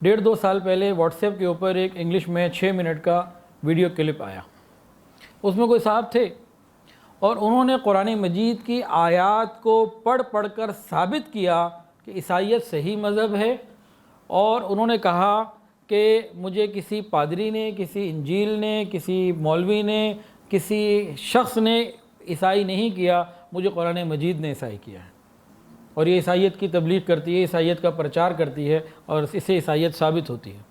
डेढ़ दो साल पहले व्हाट्सएप के ऊपर एक इंग्लिश में 6 मिनट का वीडियो क्लिप आया। उसमें कोई साहब थे और उन्होंने कुरान मजीद की आयत को पढ़ पढ़ कर साबित किया कि ईसाईयत सही मज़हब है, और उन्होंने कहा कि मुझे किसी पादरी ने, किसी इंजील ने, किसी मौलवी ने, किसी शख्स ने ईसाई नहीं किया, मुझे कुरान मजीद ने ईसाई किया है, और ये ईसाईयत की तबलीग करती है, ईसाईयत का प्रचार करती है, और इससे ईसाईयत साबित होती है।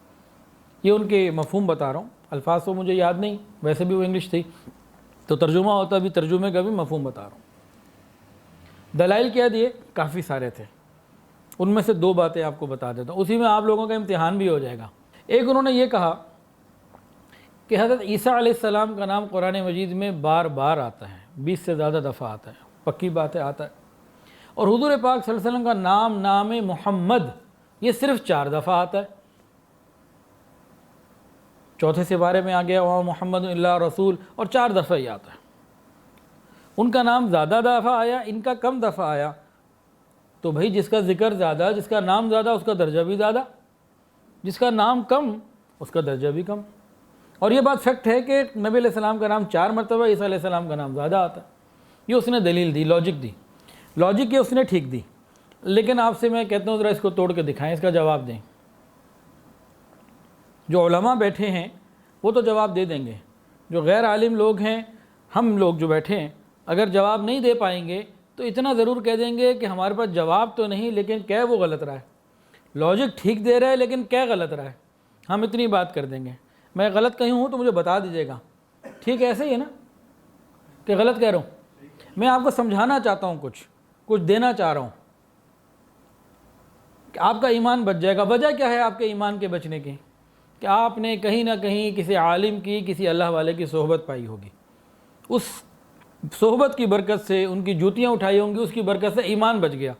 ये उनके मफ़हूम बता रहा हूँ, अल्फाज तो मुझे याद नहीं, वैसे भी वो इंग्लिश थी तो तर्जुमा होता भी, तर्जुमे का भी मफ़हूम बता रहा हूँ। दलाइल क्या दिए? काफ़ी सारे थे, उनमें से दो बातें आपको बता देता हूँ, उसी में आप लोगों का इम्तिहान भी हो जाएगा। एक, उन्होंने ये कहा कि हज़रत ईसा अलैहिस्सलाम का नाम कुरान मजीद में बार बार आता है, 20 से ज़्यादा दफ़ा आता है, पक्की बात है, आता है। और हुज़ूर पाक सल्लल्लाहु अलैहि वसल्लम का नाम मोहम्मद ये सिर्फ 4 दफ़ा आता है। चौथे सिपारे में आ गया वहाँ मोहम्मद इल्ला रसूल, और 4 दफ़ा ही आता है। उनका नाम ज़्यादा दफ़ा आया, इनका कम दफ़ा आया, तो भाई जिसका ज़िक्र ज़्यादा, जिसका नाम ज़्यादा, उसका दर्जा भी ज़्यादा, जिसका नाम कम उसका दर्जा भी कम। और ये बात फैक्ट है कि नबी अलैहिस्सलाम का नाम 4 मरतबा, ईसा अलैहिस्सलाम का नाम ज़्यादा आता है। ये उसने दलील दी, लॉजिक दी, लॉजिक ये उसने ठीक दी। लेकिन आपसे मैं कहता हूँ ज़रा इसको तोड़ के दिखाएं, इसका जवाब दें। जो उलमा बैठे हैं वो तो जवाब दे देंगे, जो गैर आलिम लोग हैं, हम लोग जो बैठे हैं, अगर जवाब नहीं दे पाएंगे तो इतना ज़रूर कह देंगे कि हमारे पास जवाब तो नहीं, लेकिन क्या वो गलत रहा है। लॉजिक ठीक दे रहा है लेकिन क्या गलत रहा है, हम इतनी बात कर देंगे। मैं गलत कहीं हूँ तो मुझे बता दीजिएगा, ठीक है? ऐसे ही है ना कि गलत कह रहा हूँ? मैं आपको समझाना चाहता हूँ, कुछ देना चाह रहा हूँ कि आपका ईमान बच जाएगा। वजह क्या है आपके ईमान के बचने की? कि आपने कहीं ना कहीं किसी आलिम की, किसी अल्लाह वाले की सोहबत पाई होगी, उस सोहबत की बरकत से, उनकी जूतियाँ उठाई होंगी, उसकी बरकत से ईमान बच गया।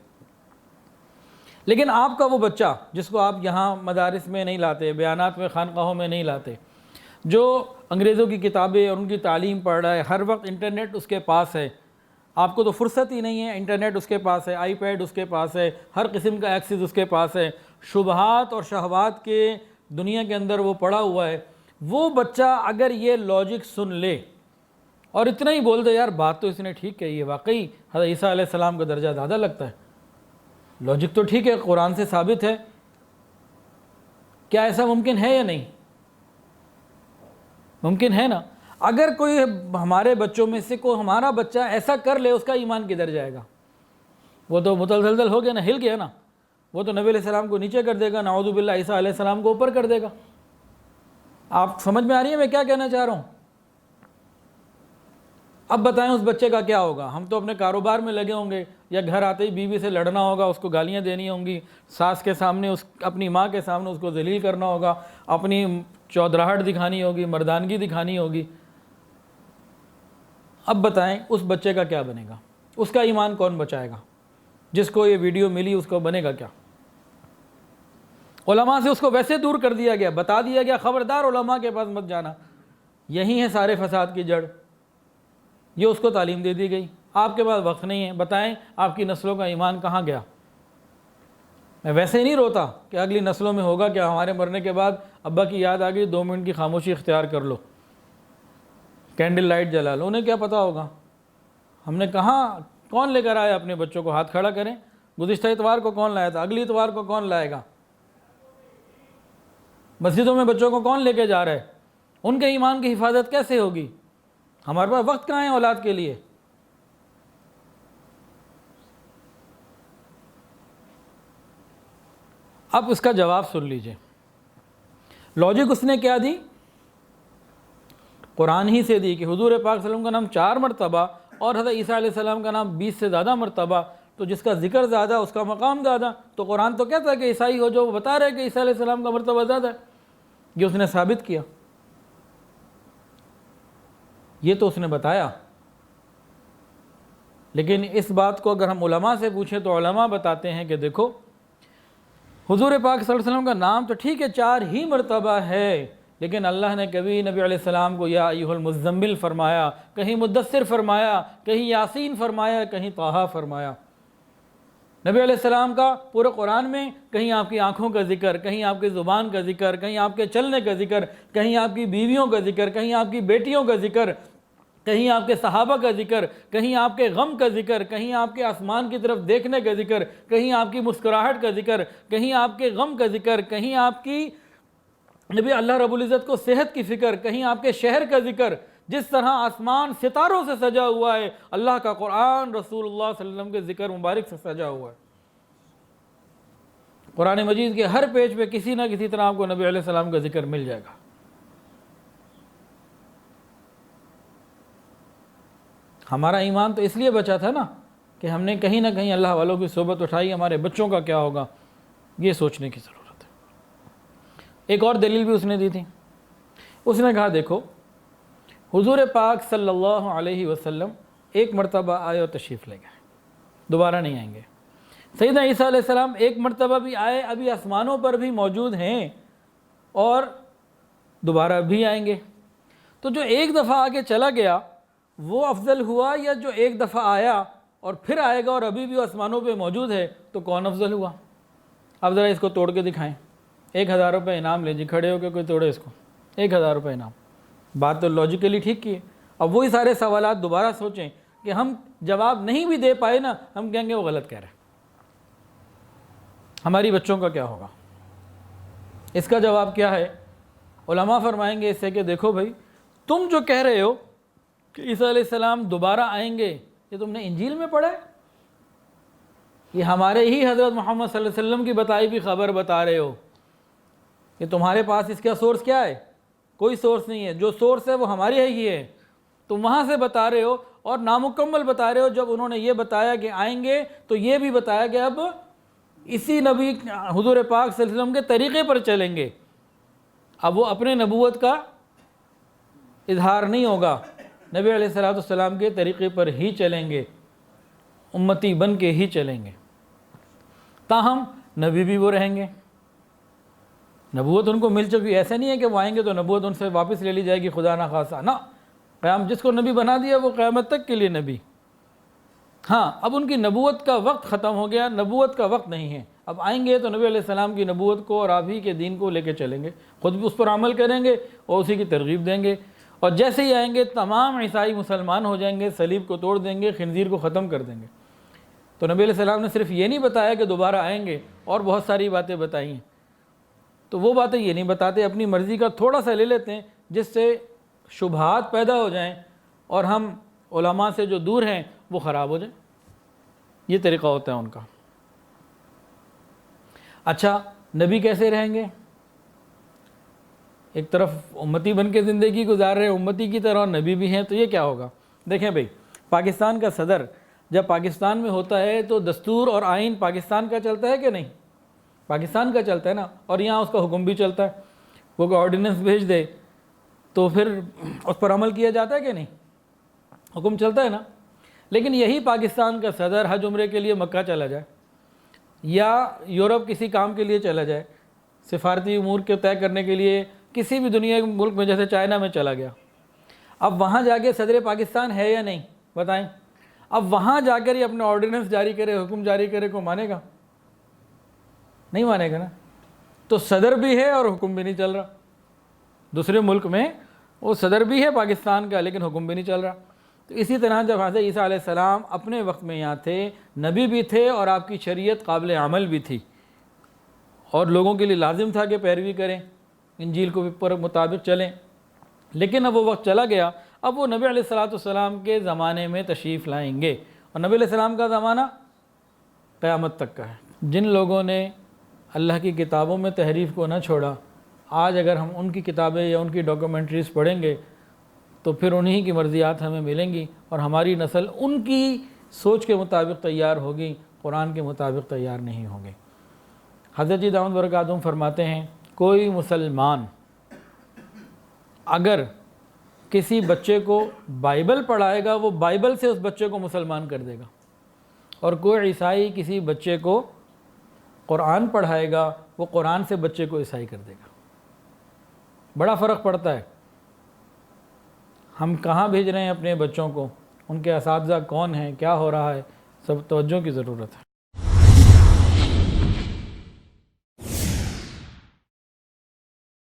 लेकिन आपका वो बच्चा जिसको आप यहाँ मदारिस में नहीं लाते, बयानात में, खानकाहों में नहीं लाते, जो अंग्रेज़ों की किताबें और उनकी तालीम पढ़ रहा है, हर वक्त इंटरनेट उसके पास है, आपको तो फुर्सत ही नहीं है, इंटरनेट उसके पास है, आईपैड उसके पास है, हर किस्म का एक्सेस उसके पास है, शुबहात और शहवात के दुनिया के अंदर वो पड़ा हुआ है। वो बच्चा अगर ये लॉजिक सुन ले और इतना ही बोल दे, यार बात तो इसने ठीक कही है, वाकई हज़रत ईसा अलैहिस्सलाम का दर्जा ज़्यादा लगता है, लॉजिक तो ठीक है, कुरान से साबित है, क्या ऐसा मुमकिन है या नहीं? मुमकिन है ना। अगर कोई हमारे बच्चों में से कोई हमारा बच्चा ऐसा कर ले, उसका ईमान किधर जाएगा? वो तो मुतलजल हो गया ना, हिल गया ना, वो तो नबी अलैहिस्सलाम को नीचे कर देगा, नाऊज़ु बिल्लाह ईसा अलैहिस्सलाम को ऊपर कर देगा। आप समझ में आ रही है मैं क्या कहना चाह रहा हूँ? अब बताएं उस बच्चे का क्या होगा? हम तो अपने कारोबार में लगे होंगे, या घर आते ही बीवी से लड़ना होगा, उसको गालियाँ देनी होंगी, सास के सामने, उस अपनी माँ के सामने उसको जलील करना होगा, अपनी चौधराहट दिखानी होगी, मर्दानगी दिखानी होगी। अब बताएं उस बच्चे का क्या बनेगा? उसका ईमान कौन बचाएगा? जिसको ये वीडियो मिली उसको बनेगा क्या? उलमा से उसको वैसे दूर कर दिया गया, बता दिया गया ख़बरदार उलमा के पास मत जाना, यही है सारे फसाद की जड़। ये उसको तालीम दे दी गई, आपके पास वक्त नहीं है, बताएं आपकी नस्लों का ईमान कहाँ गया? मैं वैसे ही नहीं रोता कि अगली नस्लों में होगा क्या, हमारे मरने के बाद अब्बा की याद आ गई, 2 मिनट की खामोशी इख्तियार कर लो, कैंडल लाइट जला लो, उन्हें क्या पता होगा। हमने कहाँ, कौन लेकर आया अपने बच्चों को? हाथ खड़ा करें। गुज़िश्ता इतवार को कौन लाया था? अगली इतवार को कौन लाएगा? मस्जिदों में बच्चों को कौन लेके जा रहा है? उनके ईमान की हिफाजत कैसे होगी? हमारे पास वक्त कहाँ है औलाद के लिए? अब उसका जवाब सुन लीजिए। लॉजिक उसने क्या दी? कुरान ही से दी कि हुजूर पाक सल्लल्लाहु अलैहि वसल्लम का नाम 4 मरतबा और हज़रत ईसा अलैहिस्सलाम का नाम 20 से ज़्यादा मरतबा, तो जिसका जिक्र ज़्यादा उसका मकाम ज़्यादा। तो कुरान तो कहता है कि ईसाई हो जो वो बता रहे कि ईसा अलैहिस्सलाम का मरतबा ज़्यादा है, ये उसने साबित किया, ये तो उसने बताया। लेकिन इस बात को अगर हम उलमा से पूछें तो उलमा बताते हैं कि देखो हुजूर पाक सल्लल्लाहु अलैहि वसल्लम का नाम तो ठीक है 4 ही मरतबा है, लेकिन अल्लाह ने कभी नबी अलैहिस्सलाम को या अय्युहल मुज़्ज़म्मिल फरमाया, कहीं मुद्दस्सिर फरमाया, कहीं यासीन फरमाया, कहीं ताहा फरमाया। نبی علیہ السلام کا پورے قرآن میں کہیں آپ کی آنکھوں کا ذکر، کہیں آپ کی زبان کا ذکر، کہیں آپ کے چلنے کا ذکر، کہیں آپ کی بیویوں کا ذکر، کہیں آپ کی بیٹیوں کا ذکر، کہیں آپ کے صحابہ کا ذکر، کہیں آپ کے غم کا ذکر، کہیں آپ کے آسمان کی طرف دیکھنے کا ذکر، کہیں آپ کی مسکراہٹ کا ذکر، کہیں آپ کے غم کا ذکر، کہیں آپ کی نبی اللہ رب العزت کو صحت کی فکر، کہیں آپ کے شہر کا ذکر۔ جس طرح آسمان ستاروں سے سجا ہوا ہے، اللہ کا قرآن رسول اللہ صلی اللہ علیہ وسلم کے ذکر مبارک سے سجا ہوا ہے۔ قرآن مجید کے ہر پیج پہ کسی نہ کسی طرح آپ کو نبی علیہ السلام کا ذکر مل جائے گا۔ ہمارا ایمان تو اس لیے بچا تھا نا کہ ہم نے کہیں نہ کہیں اللہ والوں کی صحبت اٹھائی، ہمارے بچوں کا کیا ہوگا یہ سوچنے کی ضرورت ہے۔ ایک اور دلیل بھی اس نے دی تھی، اس نے کہا دیکھو حضور پاک صلی اللہ علیہ وسلم ایک مرتبہ آئے اور تشریف لے گئے، دوبارہ نہیں آئیں گے۔ سیدنا عیسیٰ علیہ السلام ایک مرتبہ بھی آئے، ابھی آسمانوں پر بھی موجود ہیں اور دوبارہ بھی آئیں گے۔ تو جو ایک دفعہ آگے چلا گیا وہ افضل ہوا، یا جو ایک دفعہ آیا اور پھر آئے گا اور ابھی بھی آسمانوں پہ موجود ہے تو کون افضل ہوا؟ اب ذرا اس کو توڑ کے دکھائیں۔ 1000 روپے انعام لیں جی، کھڑے ہو کے کوئی توڑے اس کو، 1000 روپے انعام۔ بات تو لاجیکلی ٹھیک کی ہے۔ اب وہی سارے سوالات دوبارہ سوچیں کہ ہم جواب نہیں بھی دے پائے نا، ہم کہیں گے وہ غلط کہہ رہے ہیں، ہماری بچوں کا کیا ہوگا؟ اس کا جواب کیا ہے؟ علماء فرمائیں گے اس سے کہ دیکھو بھائی، تم جو کہہ رہے ہو کہ عیسیٰ علیہ السلام دوبارہ آئیں گے، یہ تم نے انجیل میں پڑھا ہے؟ یہ ہمارے ہی حضرت محمد صلی اللہ علیہ وسلم کی بتائی بھی خبر بتا رہے ہو؟ کہ تمہارے پاس اس کا سورس کیا ہے؟ کوئی سورس نہیں ہے، جو سورس ہے وہ ہمارے ہی ہے، تم وہاں سے بتا رہے ہو اور نامکمل بتا رہے ہو۔ جب انہوں نے یہ بتایا کہ آئیں گے تو یہ بھی بتایا کہ اب اسی نبی حضور پاک صلی اللہ علیہ وسلم کے طریقے پر چلیں گے، اب وہ اپنے نبوت کا اظہار نہیں ہوگا، نبی علیہ السلام کے طریقے پر ہی چلیں گے، امتی بن کے ہی چلیں گے۔ تاہم نبی بھی وہ رہیں گے، نبوت ان کو مل چکی۔ ایسا نہیں ہے کہ وہ آئیں گے تو نبوت ان سے واپس لے لی جائے گی خدا نہ خاصا، نہ، قیام جس کو نبی بنا دیا وہ قیامت تک کے لیے نبی۔ ہاں اب ان کی نبوت کا وقت ختم ہو گیا، نبوت کا وقت نہیں ہے، اب آئیں گے تو نبی علیہ السلام کی نبوت کو اور آپ ہی کے دین کو لے کے چلیں گے، خود بھی اس پر عمل کریں گے اور اسی کی ترغیب دیں گے، اور جیسے ہی آئیں گے تمام عیسائی مسلمان ہو جائیں گے، صلیب کو توڑ دیں گے، خنزیر کو ختم کر دیں گے۔ تو نبی علیہ السلام نے صرف یہ نہیں بتایا کہ دوبارہ آئیں گے، اور بہت ساری باتیں بتائی ہیں، تو وہ باتیں یہ نہیں بتاتے، اپنی مرضی کا تھوڑا سا لے لیتے ہیں جس سے شبہات پیدا ہو جائیں اور ہم علماء سے جو دور ہیں وہ خراب ہو جائیں۔ یہ طریقہ ہوتا ہے ان کا۔ اچھا نبی کیسے رہیں گے؟ ایک طرف امتی بن کے زندگی گزار رہے، امتی کی طرح نبی بھی ہیں، تو یہ کیا ہوگا؟ دیکھیں بھئی، پاکستان کا صدر جب پاکستان میں ہوتا ہے تو دستور اور آئین پاکستان کا چلتا ہے کہ نہیں؟ پاکستان کا چلتا ہے نا، اور یہاں اس کا حکم بھی چلتا ہے، وہ کوئی آرڈیننس بھیج دے تو پھر اس پر عمل کیا جاتا ہے کہ نہیں؟ حکم چلتا ہے نا۔ لیکن یہی پاکستان کا صدر حج عمرے کے لیے مکہ چلا جائے یا یورپ کسی کام کے لیے چلا جائے، سفارتی امور کے طے کرنے کے لیے کسی بھی دنیا کے ملک میں، جیسے چائنا میں چلا گیا، اب وہاں جا کے صدر پاکستان ہے یا نہیں بتائیں؟ اب وہاں جا کر یہ اپنے آرڈیننس جاری کرے، حکم جاری کرے، کو مانے گا؟ نہیں مانے گا نا۔ تو صدر بھی ہے اور حکم بھی نہیں چل رہا، دوسرے ملک میں وہ صدر بھی ہے پاکستان کا لیکن حکم بھی نہیں چل رہا۔ تو اسی طرح جب حضرت عیسیٰ علیہ السلام اپنے وقت میں یہاں تھے، نبی بھی تھے اور آپ کی شریعت قابل عمل بھی تھی، اور لوگوں کے لیے لازم تھا کہ پیروی کریں، انجیل کو پر مطابق چلیں، لیکن اب وہ وقت چلا گیا، اب وہ نبی علیہ السلام کے زمانے میں تشریف لائیں گے، اور نبی علیہ السلام کا زمانہ قیامت تک کا ہے۔ جن لوگوں نے اللہ کی کتابوں میں تحریف کو نہ چھوڑا، آج اگر ہم ان کی کتابیں یا ان کی ڈاکومنٹریز پڑھیں گے تو پھر انہی کی مرضیات ہمیں ملیں گی، اور ہماری نسل ان کی سوچ کے مطابق تیار ہوگی، قرآن کے مطابق تیار نہیں ہوگی۔ حضرت جی دامت برکاتہم فرماتے ہیں، کوئی مسلمان اگر کسی بچے کو بائبل پڑھائے گا وہ بائبل سے اس بچے کو مسلمان کر دے گا، اور کوئی عیسائی کسی بچے کو قرآن پڑھائے گا وہ قرآن سے بچے کو عیسائی کر دے گا۔ بڑا فرق پڑتا ہے۔ ہم کہاں بھیج رہے ہیں اپنے بچوں کو، ان کے اساتذہ کون ہیں، کیا ہو رہا ہے، سب توجہ کی ضرورت ہے۔